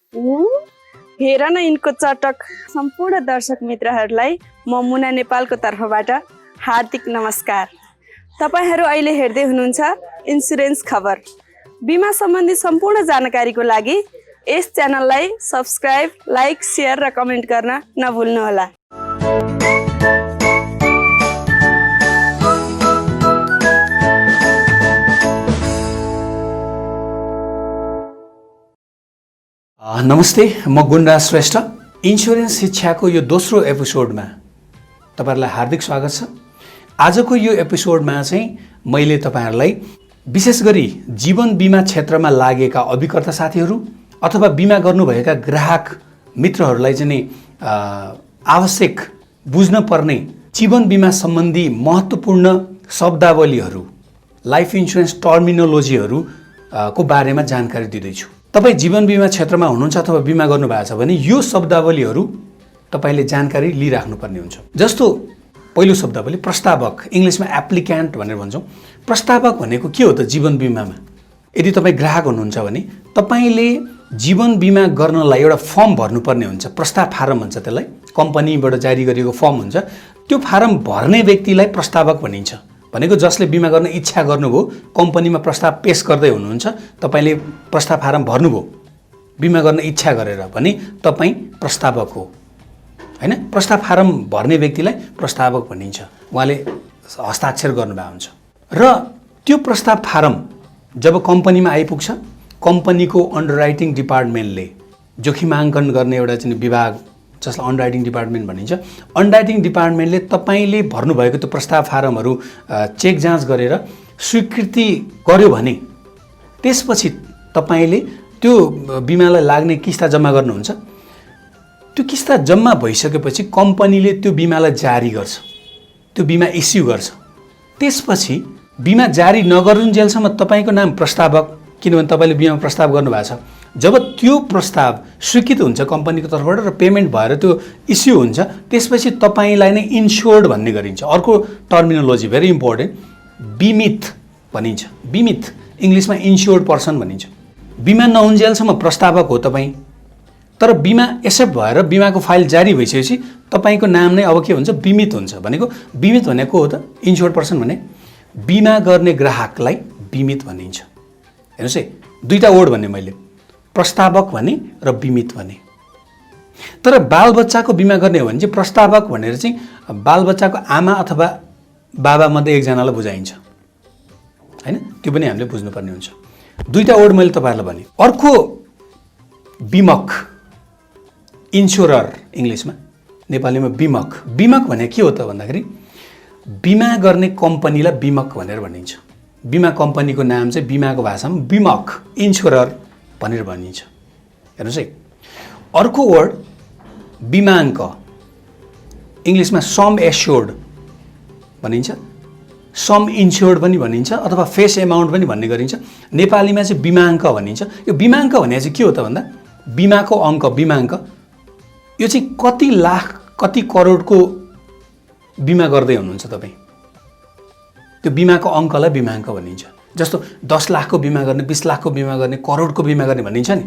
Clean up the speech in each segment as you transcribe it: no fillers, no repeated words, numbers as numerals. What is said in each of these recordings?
हेर न यिनको चटक। सम्पूर्ण दर्शक मित्रहरूलाई म मुना नेपालको तर्फबाट हार्दिक नमस्कार। तपाईहरू अहिले हेर्दै हुनुहुन्छ इन्सुरेन्स खबर। बिमा सम्बन्धी सम्पूर्ण जानकारीको लागि यस च्यानललाई सब्स्क्राइब, लाइक, शेयर र कमेन्ट गर्न नभुल्नुहोला। नमस्ते, म गुणराज श्रेष्ठ। इन्सुरेन्स शिक्षाको यो दोस्रो एपिसोडमा तपाईहरुलाई हार्दिक स्वागत छ। आजको यो एपिसोडमा चाहिँ मैले तपाईहरुलाई विशेष गरी जीवन बिमा क्षेत्रमा लागेका अभिकर्ता साथीहरू अथवा बिमा गर्नुभएका ग्राहक मित्रहरूलाई चाहिँ आवश्यक बुझ्न पर्ने जीवन बिमा सम्बन्धी महत्त्वपूर्ण शब्दावलीहरू, लाइफ इन्सुरेन्स टर्मिनोलोजीहरू को बारेमा जानकारी दिँदैछु। तपाईँ जीवन बिमा क्षेत्रमा हुनुहुन्छ अथवा बिमा गर्नुभएको छ भने यो शब्दावलीहरू तपाईले जानकारी लिइराख्नुपर्ने हुन्छ। जस्तो पहिलो शब्दावली प्रस्तावक, इङ्ग्लिसमा एप्लिक्यान्ट भनेर भन्छौँ। प्रस्तावक भनेको के हो त जीवन बिमामा? यदि तपाईँ ग्राहक हुनुहुन्छ भने तपाईले जीवन बिमा गर्नलाई एउटा फर्म भर्नुपर्ने हुन्छ। प्रस्ताव फारम भन्छ त्यसलाई, कम्पनीबाट जारी गरिएको फर्म हुन्छ। त्यो फारम भर्ने व्यक्तिलाई प्रस्तावक भनिन्छ। भनेको जसले बिमा गर्न इच्छा गर्नुभयो, कम्पनीमा प्रस्ताव पेश गर्दै हुनुहुन्छ, तपाईले प्रस्ताव फारम भर्नुभयो बिमा गर्न इच्छा गरेर भने तपाईँ प्रस्तावक हो, हैन? प्रस्ताव फारम भर्ने व्यक्तिलाई प्रस्तावक भनिन्छ। उहाँले हस्ताक्षर गर्नुभएको हुन्छ र त्यो प्रस्ताव फारम जब कम्पनीमा आइपुग्छ, कम्पनीको अन्डरराइटिङ डिपार्टमेन्टले, जोखिमाङ्कन गर्ने एउटा चाहिँ विभाग जसलाई अन्डरराइटिङ डिपार्टमेन्ट भनिन्छ, अन्डरराइटिङ डिपार्टमेन्टले तपाईले भर्नुभएको त्यो प्रस्ताव फारमहरू चेक जाँच गरेर स्वीकृति गर्यो भने त्यसपछि तपाईले त्यो बिमालाई लाग्ने किस्ता जम्मा गर्नुहुन्छ। त्यो किस्ता जम्मा भइसकेपछि कम्पनीले त्यो बिमालाई जारी गर्छ, त्यो बिमा इस्यु गर्छ। त्यसपछि बिमा जारी नगरुन्जेलसम्म तपाईको नाम प्रस्तावक, किनभने तपाईले बिमा प्रस्ताव गर्नुभएको छ। जब त्यो प्रस्ताव स्वीकृत हुन्छ कम्पनीको तर्फबाट र पेमेन्ट भएर त्यो इस्यु हुन्छ, त्यसपछि तपाईलाई नै इन्स्योर्ड भन्ने गरिन्छ। अर्को टर्मिनोलोजी भेरी इम्पोर्टेन्ट, बिमित भनिन्छ। बिमित इङ्ग्लिसमा इन्स्योर्ड पर्सन भनिन्छ। बिमा नहुन्जेलसम्म प्रस्तावक हो तपाईँ, तर बिमा एक्सेप्ट भएर बिमाको फाइल जारी भइसकेपछि तपाईको नाम नै अब के हुन्छ? बिमित हुन्छ। भनेको बिमित भनेको हो त इन्स्योर्ड पर्सन भने बिमा गर्ने ग्राहकलाई बिमित भनिन्छ। हेर्नुहोस् है, दुईटा वर्ड भने मैले, प्रस्तावक भने र बिमित भने। तर बालबच्चाको बिमा गर्ने हो भने चाहिँ प्रस्तावक भनेर चाहिँ बालबच्चाको आमा अथवा बाबा मध्ये एकजनालाई बुझाइन्छ, हैन? त्यो पनि हामीले बुझ्नुपर्ने हुन्छ। दुईटा वर्ड मैले तपाईहरुलाई भने। अर्को बिमक, इन्स्योरर इङ्ग्लिसमा, नेपालीमा बिमक। बिमक भने के हो त भन्दाखेरि बिमा गर्ने कम्पनीलाई बिमक भनेर भनिन्छ। बिमा कम्पनीको नाम चाहिँ बिमाको भाषामा बिमक, इन्स्योरर भनेर भनिन्छ। हेर्नुहोस् है, अर्को वर्ड बिमाङ्क, इङ्ग्लिसमा सम एस्योर्ड भनिन्छ, सम इन्स्योर्ड पनि भनिन्छ अथवा फेस एमाउन्ट पनि भन्ने गरिन्छ। नेपालीमा चाहिँ बिमाङ्क भनिन्छ। यो बिमाङ्क भने चाहिँ के हो त भन्दा बिमाको अङ्क, बिमाङ्क यो चाहिँ कति लाख कति करोडको बिमा गर्दै हुनुहुन्छ तपाईँ, त्यो बिमाको अङ्कलाई बिमाङ्क भनिन्छ। जस्तो 10 लाखको बिमा गर्ने, 20 लाखको बिमा गर्ने, करोडको बिमा गर्ने भनिन्छ नि,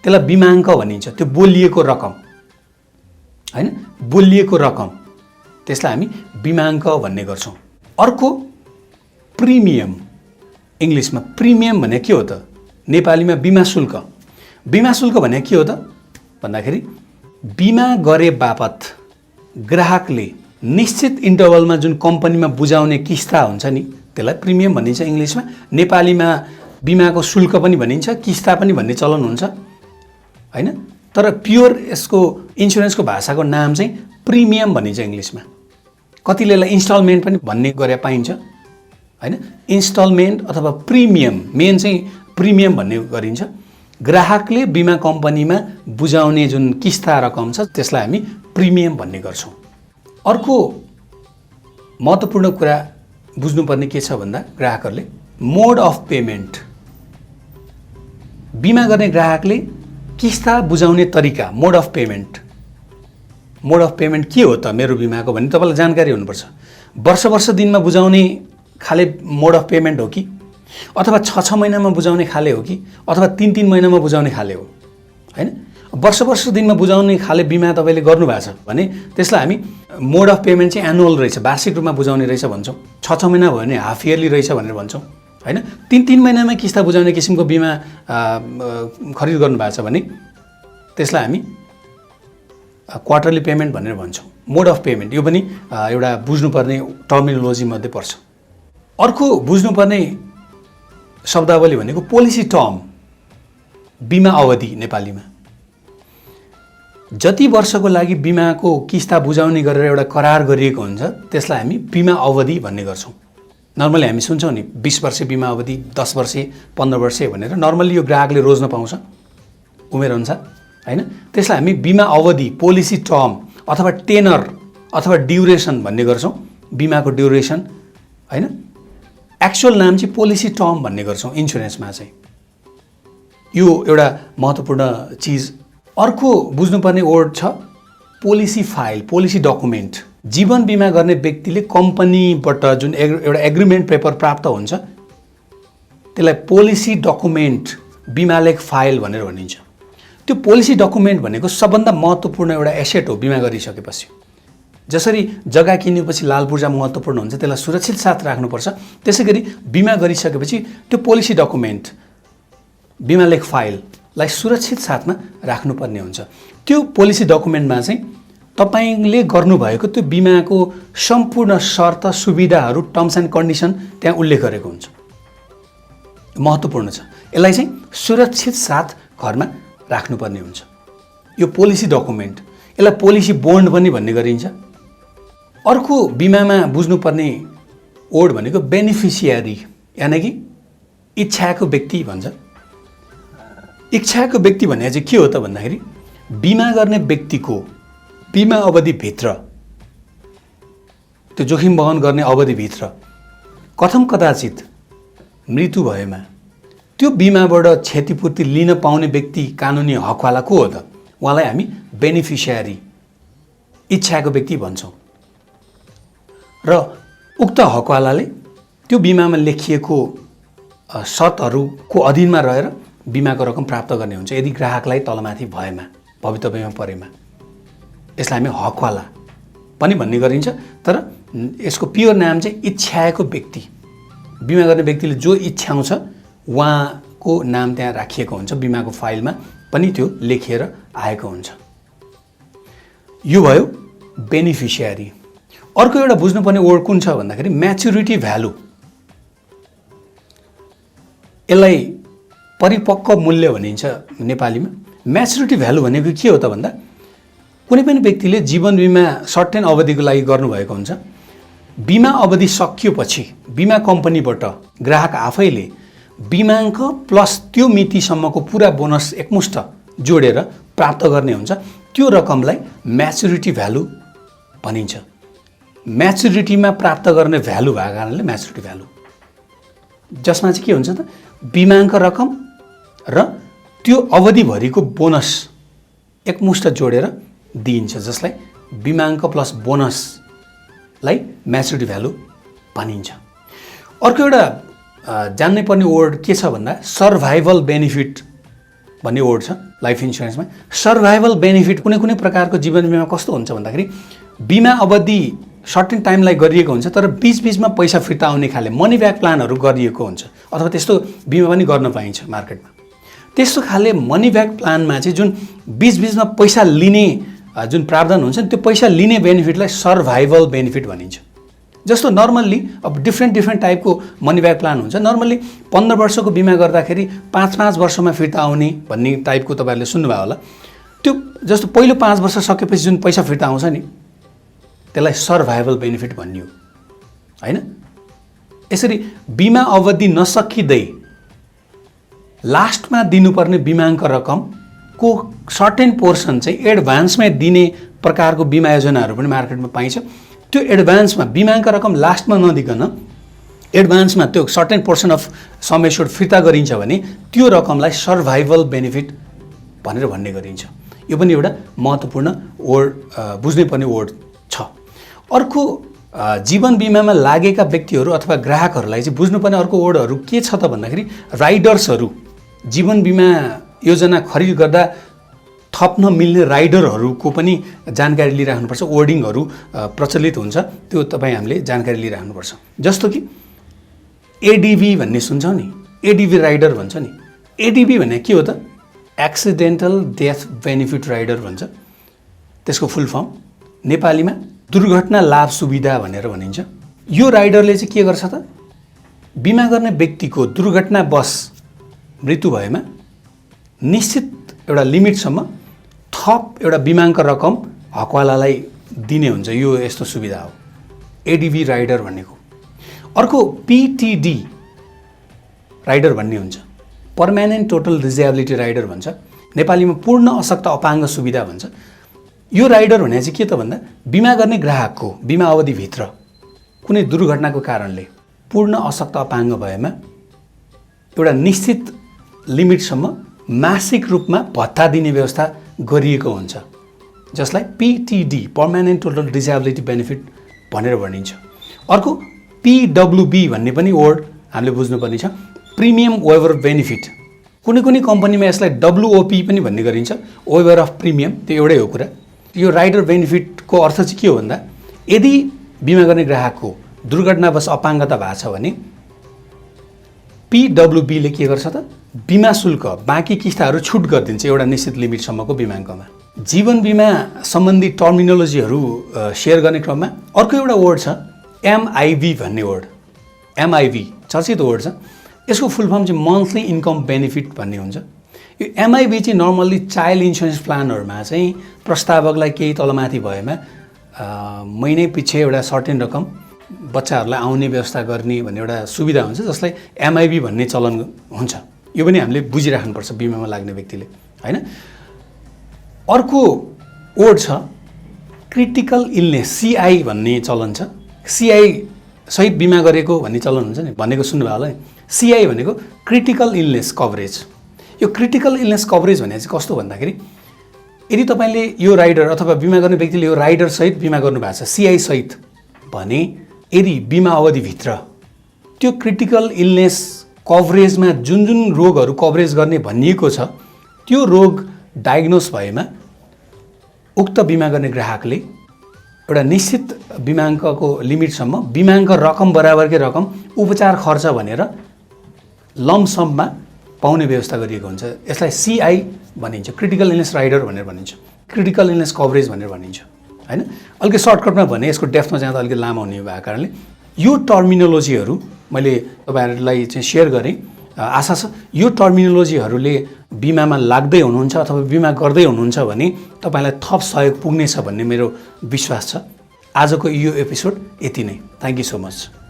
त्यसलाई बिमाङ्क भनिन्छ। त्यो बोलिएको रकम, हैन? बोलिएको रकम, त्यसलाई हामी बिमाङ्क भन्ने गर्छौँ। अर्को प्रिमियम, इङ्ग्लिसमा प्रिमियम भने के हो त? नेपालीमा बिमा शुल्क। बिमा शुल्क भने के हो त भन्दाखेरि बिमा गरे बापत ग्राहकले निश्चित इन्टरभलमा जुन कम्पनीमा बुझाउने किस्ता हुन्छ नि, त्यसलाई प्रिमियम भनिन्छ इङ्ग्लिसमा। नेपालीमा बिमाको शुल्क पनि भनिन्छ, किस्ता पनि भन्ने चलन हुन्छ, हैन? तर प्योर यसको इन्सुरेन्सको भाषाको नाम चाहिँ प्रिमियम भनिन्छ इङ्ग्लिसमा। कतिले यसलाई इन्स्टलमेन्ट पनि भन्ने गरे पाइन्छ, हैन? इन्स्टलमेन्ट अथवा प्रिमियम, मेन चाहिँ प्रिमियम भन्ने गरिन्छ। ग्राहकले बिमा कम्पनीमा बुझाउने जुन किस्ता रकम छ त्यसलाई हामी प्रिमियम भन्ने गर्छौँ। अर्को महत्त्वपूर्ण कुरा बुझ्नुपर्ने के छ भन्दा ग्राहकहरूले मोड अफ पेमेन्ट, बिमा गर्ने ग्राहकले किस्ता बुझाउने तरिका, mode of payment. Mode of payment के हो त मेरो बिमाको भन्ने तपाईलाई जानकारी हुनुपर्छ। वर्ष दिनमा बुझाउने खाले मोड अफ पेमेन्ट हो कि, अथवा 6 महिनामा बुझाउने खाले हो कि, अथवा 3 महिनामा बुझाउने खाले हो, हैन। वर्ष दिनमा बुझाउने खाले बिमा तपाईँले गर्नुभएको छ भने त्यसलाई हामी मोड अफ पेमेन्ट चाहिँ एनुअल रहेछ, वार्षिक रूपमा बुझाउने रहेछ भन्छौँ। 6 महिना भयो भने हाफ इयरली रहेछ भनेर भन्छौँ हैन। 3 महिनामा किस्ता बुझाउने किसिमको बिमा खरिद गर्नुभएको छ भने त्यसलाई हामी क्वार्टरली पेमेन्ट भनेर भन्छौँ। मोड अफ पेमेन्ट यो पनि एउटा बुझ्नुपर्ने टर्मिनोलोजी मध्ये पर्छ। अर्को बुझ्नुपर्ने शब्दावली भनेको पोलिसी टर्म, बिमा अवधि नेपालीमा। जति वर्षको लागि बिमाको किस्ता बुझाउने गरेर एउटा करार गरिएको हुन्छ त्यसलाई हामी बिमा अवधि भन्ने गर्छौँ। नर्मली हामी सुन्छौँ नि 20 वर्ष बिमा अवधि, 10 वर्ष, 15 वर्ष भनेर नर्मली यो ग्राहकले रोज्न पाउँछ उमेरअनुसार हैन। त्यसलाई हामी बिमा अवधि, पोलिसी टर्म अथवा टेनर अथवा ड्युरेसन भन्ने गर्छौँ। बिमाको ड्युरेसन हैन। एक्चुअल नाम चाहिँ पोलिसी टर्म भन्ने गर्छौँ इन्सुरेन्समा चाहिँ। यो एउटा महत्त्वपूर्ण चिज। अर्को बुझ्नुपर्ने वर्ड छ पोलिसी फाइल, पोलिसी डकुमेन्ट। जीवन बिमा गर्ने व्यक्तिले कम्पनीबाट जुन एउटा एग्रिमेन्ट पेपर प्राप्त हुन्छ त्यसलाई पोलिसी डकुमेन्ट, बिमा लेख फाइल भनेर भनिन्छ। त्यो पोलिसी डकुमेन्ट भनेको सबभन्दा महत्त्वपूर्ण एउटा एसेट हो बिमा गरिसकेपछि। जसरी जग्गा किनेपछि लाल पूर्जा महत्त्वपूर्ण हुन्छ, त्यसलाई सुरक्षित साथ राख्नुपर्छ, त्यसै गरी बिमा गरिसकेपछि त्यो पोलिसी डकुमेन्ट, बिमा लेख फाइललाई सुरक्षित साथमा राख्नुपर्ने हुन्छ। त्यो पोलिसी डकुमेन्टमा चाहिँ तपाईँले गर्नुभएको त्यो बिमाको सम्पूर्ण शर्त, सुविधाहरू, टर्म्स एन्ड कन्डिसन त्यहाँ उल्लेख गरेको हुन्छ। महत्त्वपूर्ण छ। यसलाई चाहिँ सुरक्षित साथ घरमा राख्नुपर्ने हुन्छ यो पोलिसी डकुमेन्ट। यसलाई पोलिसी बोन्ड पनि भन्ने गरिन्छ। अर्को बिमामा बुझ्नुपर्ने वर्ड भनेको बेनिफिसियरी, यानि कि इच्छाको व्यक्ति भन्छ। इच्छाको व्यक्ति भन्ने चाहिँ के हो त भन्दाखेरि बिमा गर्ने व्यक्तिको बिमा अवधिभित्र, त्यो जोखिम वहन गर्ने अवधिभित्र कथम कदाचित मृत्यु भएमा त्यो बिमाबाट क्षतिपूर्ति लिन पाउने व्यक्ति कानुनी हकवाला को हो त? उहाँलाई हामी बेनिफिसियरी, इच्छाको व्यक्ति भन्छौँ। र उक्त हकवालाले त्यो बिमामा लेखिएको शर्तहरूको अधीनमा रहेर बिमाको रकम प्राप्त गर्ने हुन्छ यदि ग्राहकलाई तलमाथि भएमा, भवितव्यमा परेमा। यसलाई हामी हकवाला पनि भन्ने गरिन्छ। तर यसको प्योर नाम चाहिँ इच्छाको व्यक्ति। बिमा गर्ने व्यक्तिले जो इच्छाउँछ उहाँको नाम त्यहाँ राखिएको हुन्छ, बिमाको फाइलमा पनि त्यो लेखिएर आएको हुन्छ। यो भयो बेनिफिसियरी। अर्को एउटा बुझ्नुपर्ने वर्ड कुन छ भन्दाखेरि म्याच्युरिटी भ्यालु। यसलाई परिपक्व मूल्य भनिन्छ नेपालीमा। म्याच्युरिटी भ्यालु भनेको के हो त भन्दा कुनै पनि व्यक्तिले जीवन बिमा सर्टेन अवधिको लागि गर्नुभएको हुन्छ। बिमा अवधि सकिएपछि बिमा कम्पनीबाट ग्राहक आफैले बिमाङ्क प्लस त्यो मितिसम्मको पुरा बोनस एकमुष्ट जोडेर प्राप्त गर्ने हुन्छ। त्यो रकमलाई म्याच्युरिटी भ्यालु भनिन्छ। म्याच्युरिटीमा प्राप्त गर्ने भ्यालु भएको कारणले म्याच्युरिटी भ्यालु, जसमा चाहिँ के हुन्छ त बिमाङ्क रकम र त्यो अवधिभरिको बोनस एकमुष्ट जोडेर दिइन्छ, जसलाई बिमाङ्क प्लस बोनसलाई म्याच्युरिटी भ्यालु भनिन्छ। अर्को एउटा जान्नै पर्ने वर्ड के छ भन्दा सर्भाइभल बेनिफिट भन्ने वर्ड छ लाइफ इन्सुरेन्समा। सर्भाइभल बेनिफिट कुनै कुनै प्रकारको जीवन बिमा कस्तो हुन्छ भन्दाखेरि बिमा अवधि सर्टेन टाइमलाई गरिएको हुन्छ तर बीचमा पैसा फिर्ता आउने खाले मनी ब्याक प्लानहरू गरिएको हुन्छ, अथवा त्यस्तो बिमा पनि गर्न पाइन्छ मार्केटमा। त्यस्तो खाले मनी ब्याक प्लानमा चाहिँ जुन बीचमा पैसा लिने जुन प्रावधान हुन्छ त्यो पैसा लिने बेनिफिटलाई सर्भाइभल बेनिफिट भनिन्छ। जस्तो नर्मल्ली अब डिफ्रेन्ट टाइपको मनी ब्याक प्लान हुन्छ। नर्मल्ली 15 वर्षको बिमा गर्दाखेरि 5 वर्षमा फिर्ता आउने भन्ने टाइपको तपाईँहरूले सुन्नुभयो होला। त्यो जस्तो पहिलो 5 वर्ष सकेपछि जुन पैसा फिर्ता आउँछ नि त्यसलाई सर्भाइभल बेनिफिट भनियो हैन। यसरी बिमा अवधि नसकिँदै लास्टमा दिनुपर्ने बिमाङ्क रकमको सर्टेन पोर्सन चाहिँ एडभान्समा दिने प्रकारको बिमा योजनाहरू पनि मार्केटमा पाइन्छ। त्यो एडभान्समा बिमाङ्क रकम लास्टमा नदिकन एडभान्समा त्यो certain portion of some assured फिर्ता गरिन्छ भने त्यो रकमलाई सर्भाइभल बेनिफिट भनेर भन्ने गरिन्छ। यो पनि एउटा महत्त्वपूर्ण वर्ड, बुझ्नै पर्ने वर्ड छ। अर्को जीवन बिमामा लागेका व्यक्तिहरू अथवा ग्राहकहरूलाई चाहिँ बुझ्नुपर्ने अर्को वर्डहरू के छ त भन्दाखेरि राइडर्सहरू जीवन बिमा योजना खरिद गर्दा थप्न मिल्ने राइडरहरूको पनि जानकारी लिइराख्नुपर्छ। वर्डिङहरू प्रचलित हुन्छ, त्यो तपाईँ हामीले जानकारी लिइराख्नुपर्छ। जस्तो कि एडिभी भन्ने सुन्छौँ नि, एडिभी राइडर भन्छ नि। एडिभी भने के हो त? एक्सिडेन्टल डेथ बेनिफिट राइडर भन्छ। त्यसको फुल फर्म नेपालीमा दुर्घटना लाभ सुविधा भनेर भनिन्छ। यो राइडरले चाहिँ के गर्छ त? बिमा गर्ने व्यक्तिको दुर्घटनावश मृत्यु भएमा निश्चित एउटा लिमिटसम्म थप एउटा बिमाको रकम हकवालालाई दिने हुन्छ। यो यस्तो सुविधा हो एडिभी राइडर भनेको। अर्को पिटिडी राइडर भन्ने हुन्छ, पर्मानेन्ट टोटल डिजेबिलिटी राइडर भन्छ। नेपालीमा पूर्ण अशक्त अपाङ्ग सुविधा भन्छ। यो राइडर भने चाहिँ के त भन्दा बिमा गर्ने ग्राहकको बिमा अवधिभित्र कुनै दुर्घटनाको कारणले पूर्ण अशक्त अपाङ्ग भएमा एउटा निश्चित लिमिटसम्म मासिक रूपमा भत्ता दिने व्यवस्था गरिएको हुन्छ, जसलाई पिटिडी पर्मानेन्ट टोटल डिजेबिलिटी बेनिफिट भनेर भनिन्छ। अर्को पिडब्लुबी भन्ने पनि वर्ड हामीले बुझ्नुपर्ने छ, प्रिमियम वेभर बेनिफिट। कुनै कुनै कम्पनीमा यसलाई डब्लुओपी पनि भन्ने गरिन्छ, वेभर अफ प्रिमियम, त्यो एउटै हो कुरा। यो राइडर बेनिफिटको अर्थ चाहिँ के हो भन्दा यदि बिमा गर्ने ग्राहकको दुर्घटनावश अपाङ्गता भएको छ भने पिडब्लुबीले के गर्छ त? बिमा शुल्क बाँकी किस्ताहरू छुट गरिदिन्छ एउटा निश्चित लिमिटसम्मको बिमाङ्कमा। जीवन बिमा सम्बन्धी टर्मिनोलोजीहरू सेयर गर्ने क्रममा अर्को एउटा वर्ड छ एमआइभी भन्ने वर्ड। एमआइभी चर्चित वर्ड छ। यसको फुल फर्म चाहिँ मन्थली इन्कम बेनिफिट भन्ने हुन्छ। यो एमआइभी चाहिँ नर्मल्ली चाइल्ड इन्सुरेन्स प्लानहरूमा चाहिँ प्रस्तावकलाई केही तलमाथि भएमा महिनै पछि एउटा सर्टेन रकम बच्चाहरूलाई आउने व्यवस्था गर्ने भन्ने एउटा सुविधा हुन्छ, जसलाई एमआइभी भन्ने चलन हुन्छ। यो पनि हामीले बुझिराख्नुपर्छ बिमामा लाग्ने व्यक्तिले, हैन? अर्को वर्ड छ क्रिटिकल इलनेस, सिआई भन्ने चलन छ। सिआई सहित बिमा गरेको भन्ने चलन हुन्छ नि, भनेको सुन्नुभयो होला नि। सिआई भनेको क्रिटिकल इलनेस कभरेज। यो क्रिटिकल इलनेस कभरेज भने चाहिँ कस्तो भन्दाखेरि यदि तपाईँले यो राइडर अथवा बिमा गर्ने व्यक्तिले यो राइडर सहित बिमा गर्नुभएको छ सिआई सहित भने यदि बिमा अवधिभित्र त्यो क्रिटिकल इलनेस कभरेजमा जुन जुन रोगहरू कभरेज गर्ने भनिएको छ त्यो रोग डायग्नोस भएमा उक्त बिमा गर्ने ग्राहकले एउटा निश्चित बिमाङ्कको लिमिटसम्म बिमाङ्क रकम बराबरकै रकम उपचार खर्च भनेर लमसममा पाउने व्यवस्था गरिएको हुन्छ। यसलाई सिआई भनिन्छ, क्रिटिकल इलनेस राइडर भनेर भनिन्छ, क्रिटिकल इलनेस कभरेज भनेर भनिन्छ, हैन? अलिकति सर्टकटमा भने यसको डेप्थमा जाँदा अलिकति लामो हुने भएको कारणले यो टर्मिनोलोजीहरू मैले तपाईँहरूलाई चाहिँ सेयर गरेँ। आशा छ यो टर्मिनोलोजीहरूले बिमामा लाग्दै हुनुहुन्छ अथवा बिमा गर्दै हुनुहुन्छ भने तपाईँलाई थप सहयोग पुग्नेछ भन्ने मेरो विश्वास छ। आजको यो एपिसोड यति नै। Thank you so much.